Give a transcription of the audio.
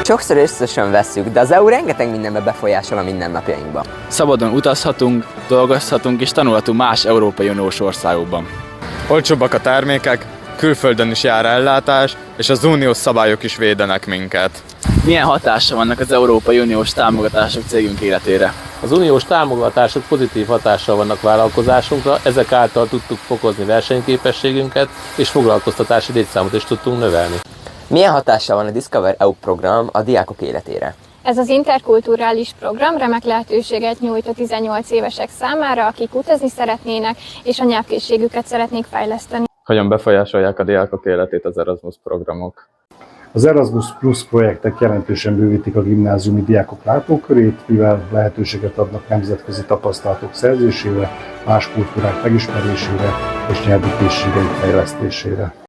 sokszor összesen vesszük, de az EU rengeteg mindenbe befolyásol a mindennapjainkba. Szabadon utazhatunk, dolgozhatunk és tanulhatunk más Európai Uniós országokban. Olcsóbbak a termékek, külföldön is jár ellátás, és az uniós szabályok is védenek minket. Milyen hatása vannak az Európai Uniós támogatások cégünk életére? Az uniós támogatások pozitív hatással vannak vállalkozásunkra, ezek által tudtuk fokozni versenyképességünket, és foglalkoztatási létszámot is tudtunk növelni. Milyen hatással van a Discover EU program a diákok életére? Ez az interkulturális program remek lehetőséget nyújt a 18 évesek számára, akik utazni szeretnének, és a nyelvkészségüket szeretnék fejleszteni. Hogyan befolyásolják a diákok életét az Erasmus programok? Az Erasmus Plus projektek jelentősen bővítik a gimnáziumi diákok látókörét, mivel lehetőséget adnak nemzetközi tapasztalatok szerzésére, más kultúrák megismerésére és nyelvi készségeik fejlesztésére.